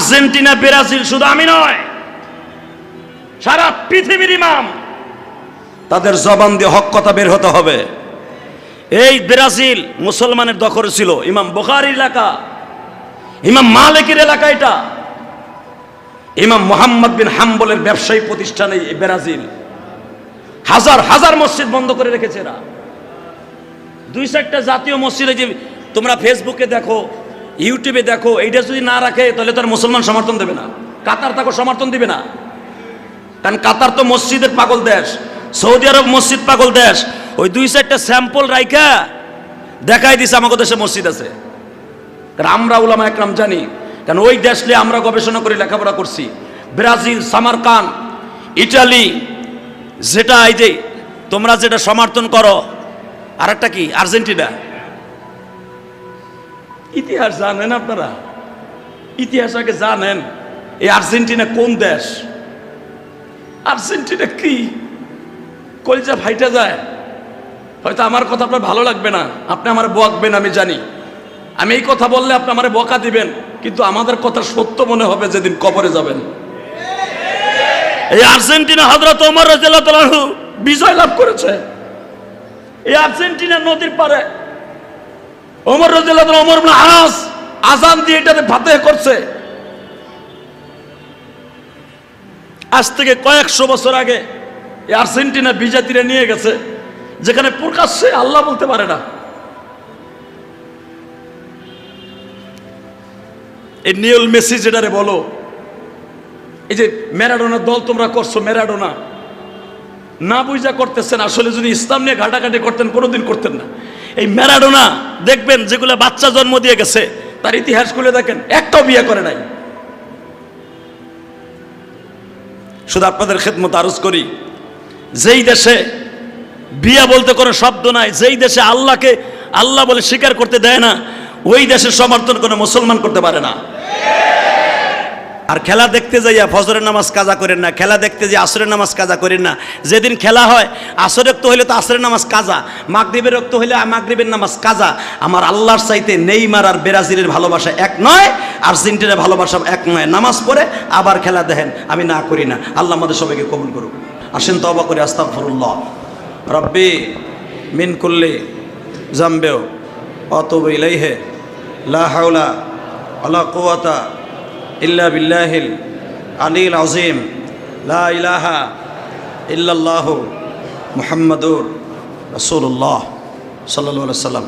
Argentina Brazil শুধু আমি নয়, সারা পৃথিবীর ইমাম, তাদের জবান দিয়ে হক কথা বের হতে হবে। এই ব্রাজিল মুসলমানের দখলে ছিল, ইমাম বুখারীর এলাকা, ইমাম মালিকের এলাকা, এটা ইমাম মুহাম্মদ বিন হাম্বলের ব্যবসায়ী প্রতিষ্ঠান এই ব্রাজিল। হাজার হাজার মসজিদ বন্ধ করে রেখেছে এরা। দুই চারটা জাতীয় মসজিদে, যে তোমরা ফেসবুকে দেখো, ইউটিউবে দেখো, এইটা যদি না রাখে তাহলে তার মুসলমান সমর্থন দেবে না, কাতার তাকে সমর্থন দিবে না। কারণ কাতার তো মসজিদের পাগল দেশ, সৌদি আরব মসজিদ পাগল দেশ। ওই দুই চারটা স্যাম্পল রাইখা দেখাই দিছে আমাদের দেশে মসজিদ আছে। কারণ আমরা উলামা একরাম জানি, কারণ ওই দেশ নিয়ে আমরা গবেষণা করে লেখাপড়া করছি। ব্রাজিল, সামারকান্দ, ইটালি, যেটা এই যে তোমরা যেটা সমর্থন করো, আর একটা কি আর্জেন্টিনা। ইতিহাস জানেন আপনারা? ইতিহাস আগে জানেন এই আর্জেন্টিনা কোন দেশ? আর্জেন্টিনা কি? কলজা ফাইটা যায়। হয়তো আমার কথা আপনার ভালো লাগবে না, আপনি আমার বকবেন, আমি জানি। আমি এই কথা বললে আপনি আমার বকা দিবেন, কিন্তু আমাদের কথা সত্য মনে হবে যেদিন কবরে যাবেন। এই আর্জেন্টিনা হযরত ওমর রাদিয়াল্লাহু তাআলা আনহু বিজয় লাভ করেছে। এই আর্জেন্টিনা নদীর পারে ওমর রাদিয়াল্লাহু তাআলা, ওমর ইবনে আস আযান দিয়ে এটাতে ফাতেহ করছে। আজ থেকে কয়েকশো বছর আগে এই আর্জেন্টিনা বিজাতিরা নিয়ে গেছে, যেখানে প্রকাশ্যে আল্লাহ বলতে পারে না। এই নিওল মেসি যেটারে বলো, এই যে ম্যারাডোনার দল তোমরা করছো, ম্যারাডোনা না বুঝা করতেছেন। আসলে যদি ইসলাম নিয়ে ঘাটাঘাটি করতেন কোনোদিন করতেন না। এই ম্যারাডোনা দেখবেন যেগুলো বাচ্চা জন্ম দিয়ে গেছে, তার ইতিহাস খুলে দেখেন, একটাও বিয়ে করে নাই। শুধু আপনাদের খেদমত আরজ করি, যেই দেশে বিয়া বলতে কোনো শব্দ নাই, যেই দেশে আল্লাহকে আল্লাহ বলে স্বীকার করতে দেয় না, ওই দেশের সমর্থন কোনো মুসলমান করতে পারে না। আর খেলা দেখতে যাইয়া ফজরের নামাজ কাজা করেন না, খেলা দেখতে যাই আসরের নামাজ কাজা করেন না। যেদিন খেলা হয় আসরের রক্ত হইলে তো আসরের নামাজ কাজা, মাগরিবের রক্ত হইলে মাগরিবের নামাজ কাজা। আমার আল্লাহর চাইতে নেইমার আর ব্রাজিলের ভালোবাসা এক নয়, আর্জেন্টিনার ভালোবাসা এক নয়। নামাজ পড়ে আবার খেলা দেখেন, আমি না করি না। আল্লাহ আমাদের সবাইকে কবুল করুক। আসেন তওবা করে আস্তাগফিরুল্লাহ রব্বি মিন কুল্লি জামবেও আতুবু ইলাইহি লা হাওলা ওয়ালা কুওয়াতা ইল্লা বিল্লাহিল আলিয়্যিল আযীম লা ইলাহা ইল্লাল্লাহু মুহাম্মাদুর রাসূলুল্লাহ সাল্লাল্লাহু আলাইহি ওয়াসাল্লাম।